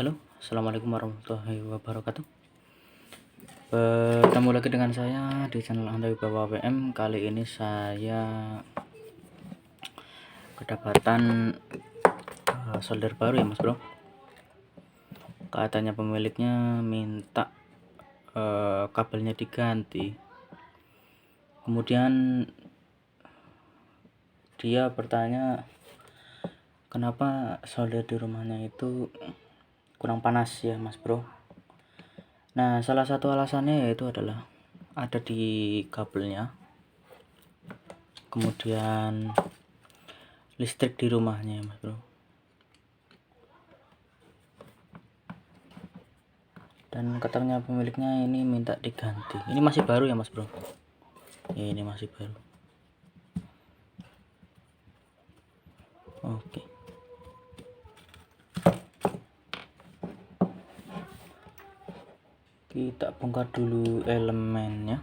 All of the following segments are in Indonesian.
Halo, assalamualaikum warahmatullahi wabarakatuh. Bertemu lagi dengan saya di channel Anda Wibawa WM. Kali ini saya kedapatan solder baru ya mas bro. Katanya pemiliknya minta kabelnya diganti. Kemudian dia bertanya kenapa solder di rumahnya itu kurang panas ya mas bro. Nah, salah satu alasannya yaitu adalah ada di kabelnya, kemudian listrik di rumahnya ya mas bro. Dan katanya pemiliknya ini minta diganti. Ini masih baru ya mas bro. Ya, ini masih baru. Oke, kita bongkar dulu elemennya.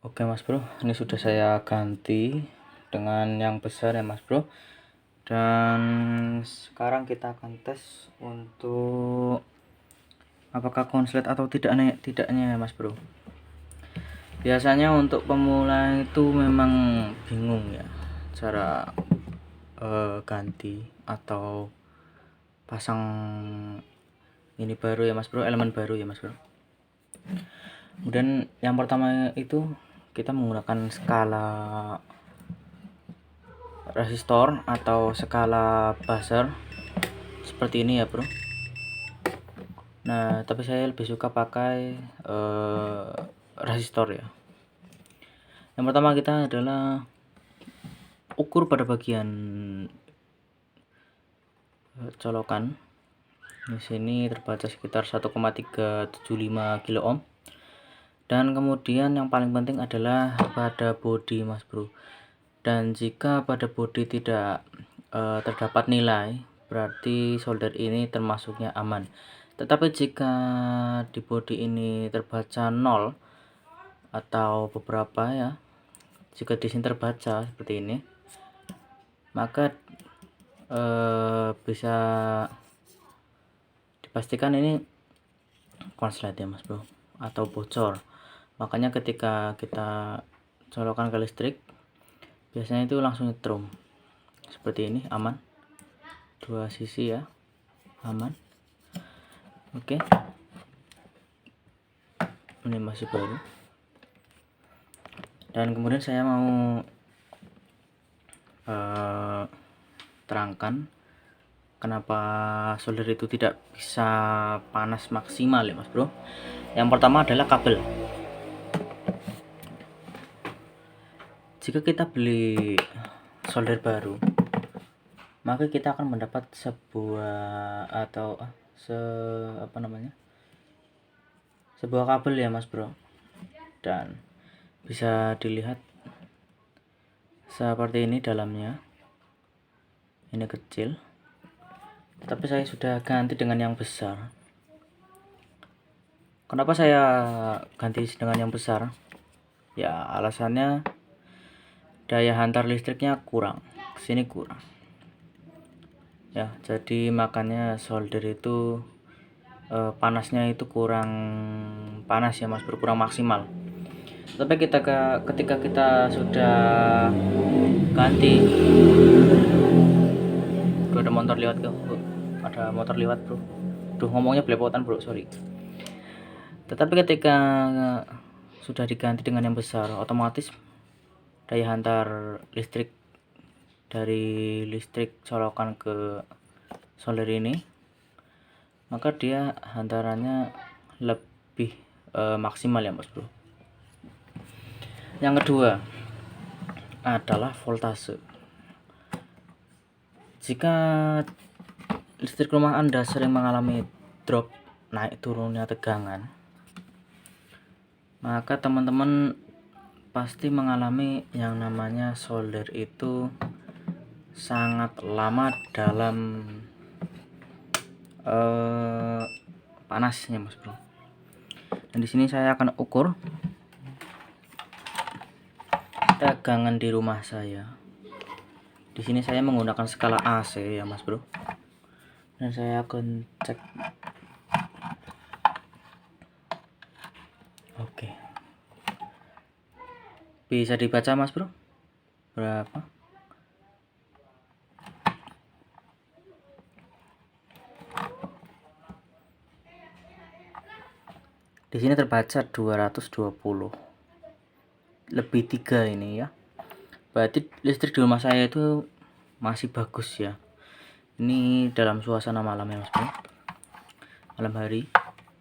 Oke mas bro, ini sudah saya ganti dengan yang besar ya mas bro. Dan sekarang kita akan tes untuk apakah konslet atau tidaknya ya mas bro. Biasanya untuk pemula itu memang bingung ya cara ganti atau pasang ini baru ya mas bro, elemen baru ya mas bro. Kemudian yang pertama itu kita menggunakan skala resistor atau skala buzzer seperti ini ya bro. Nah, tapi saya lebih suka pakai resistor ya. Yang pertama kita adalah ukur pada bagian colokan. Di sini terbaca sekitar 1,375 kilo ohm. Dan kemudian yang paling penting adalah pada bodi mas bro. Dan jika pada bodi tidak terdapat nilai, berarti solder ini termasuknya aman. Tetapi jika di bodi ini terbaca 0 atau beberapa ya, jika di sini terbaca seperti ini, maka bisa dipastikan ini konslet ya mas bro, atau bocor. Makanya ketika kita colokan ke listrik, biasanya itu langsung nyetrum seperti ini, aman, dua sisi ya, aman. Oke, ini masih baru. Dan kemudian saya mau terangkan kenapa solder itu tidak bisa panas maksimal ya mas bro. Yang pertama adalah kabel. Jika kita beli solder baru, maka kita akan mendapat sebuah atau sebuah kabel ya mas bro. Dan bisa dilihat seperti ini dalamnya, ini kecil, tapi saya sudah ganti dengan yang besar. Kenapa saya ganti dengan yang besar? Ya alasannya daya hantar listriknya kurang, sini kurang ya, jadi makanya solder itu panasnya itu kurang panas ya mas bro, kurang maksimal. Tapi ketika kita sudah ganti, bro, ada motor lewat bro, ada motor lewat bro, ngomongnya belepotan bro, sorry. Tetapi ketika sudah diganti dengan yang besar, otomatis daya hantar listrik dari listrik colokan ke solder ini, maka dia hantarannya lebih maksimal ya Mas Bro. Yang kedua adalah voltase. Jika listrik rumah Anda sering mengalami drop, naik turunnya tegangan, maka teman-teman pasti mengalami yang namanya solder itu sangat lama dalam panasnya Mas Bro. Dan di sini saya akan ukur tegangan di rumah saya. Di sini saya menggunakan skala AC ya Mas Bro. Dan saya akan cek. Oke. Bisa dibaca Mas Bro? Berapa? Di sini terbaca 220 lebih 3 ini ya. Berarti listrik di rumah saya itu masih bagus ya. Ini dalam suasana malam ya Mas Bro. Malam hari.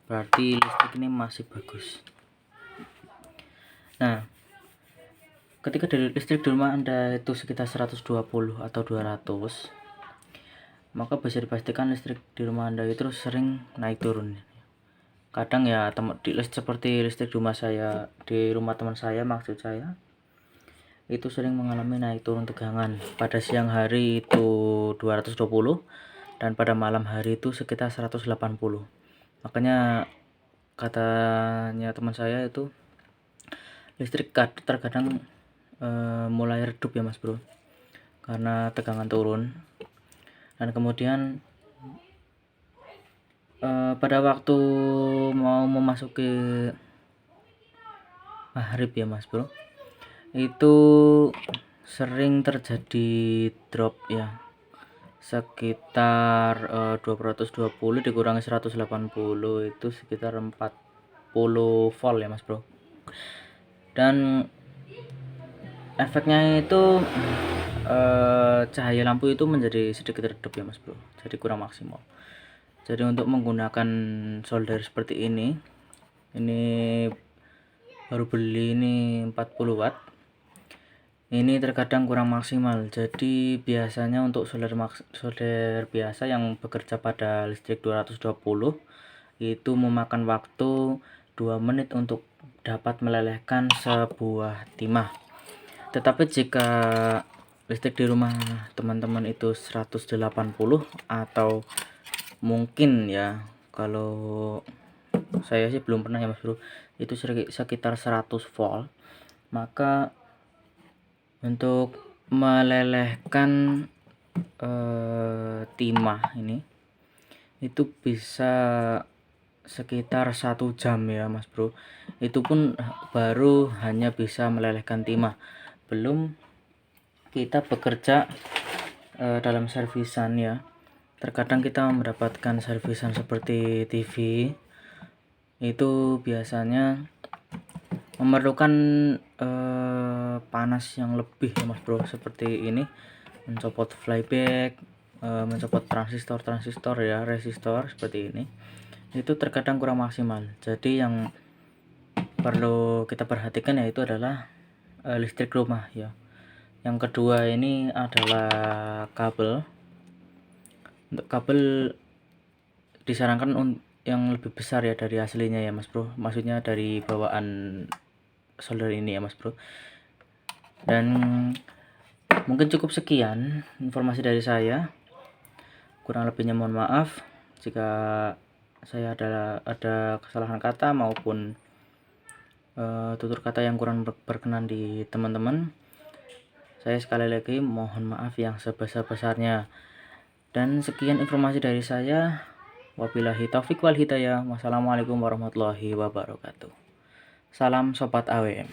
Berarti listrik ini masih bagus. Nah, ketika listrik di rumah Anda itu sekitar 120 atau 200, maka bisa dipastikan listrik di rumah Anda itu sering naik turun. Kadang ya seperti listrik di rumah saya, di rumah teman saya maksud saya, itu sering mengalami naik turun tegangan. Pada siang hari itu 220 dan pada malam hari itu sekitar 180. Makanya katanya teman saya itu listrik terkadang mulai redup ya Mas Bro, karena tegangan turun. Dan kemudian pada waktu mau memasuki maghrib ya Mas Bro, itu sering terjadi drop ya, sekitar 220 dikurangi 180 itu sekitar 40 volt ya Mas Bro. Dan efeknya itu cahaya lampu itu menjadi sedikit redup ya Mas Bro, jadi kurang maksimal. Jadi untuk menggunakan solder seperti ini baru beli ini 40 watt, ini terkadang kurang maksimal. Jadi biasanya untuk solder biasa yang bekerja pada listrik 220 itu memakan waktu 2 menit untuk dapat melelehkan sebuah timah. Tetapi jika listrik di rumah teman-teman itu 180 atau mungkin ya, kalau saya sih belum pernah ya Mas Bro, itu sekitar 100 volt, maka untuk melelehkan timah ini itu bisa sekitar 1 jam ya Mas Bro. Itu pun baru hanya bisa melelehkan timah, belum kita bekerja dalam servisan ya. Terkadang kita mendapatkan servisan seperti TV, itu biasanya memerlukan panas yang lebih ya Mas Bro, seperti ini, mencopot flyback, mencopot transistor ya, resistor seperti ini, itu terkadang kurang maksimal. Jadi yang perlu kita perhatikan yaitu adalah listrik rumah ya. Yang kedua ini adalah kabel. Untuk kabel disarankan yang lebih besar ya dari aslinya ya Mas Bro, maksudnya dari bawaan solder ini ya Mas Bro. Dan mungkin cukup sekian informasi dari saya, kurang lebihnya mohon maaf jika saya ada kesalahan kata maupun tutur kata yang kurang berkenan di teman-teman. Saya sekali lagi mohon maaf yang sebesar-besarnya. Dan sekian informasi dari saya. Wabillahi taufik wal hidayah. Wassalamualaikum warahmatullahi wabarakatuh. Salam Sobat AWM.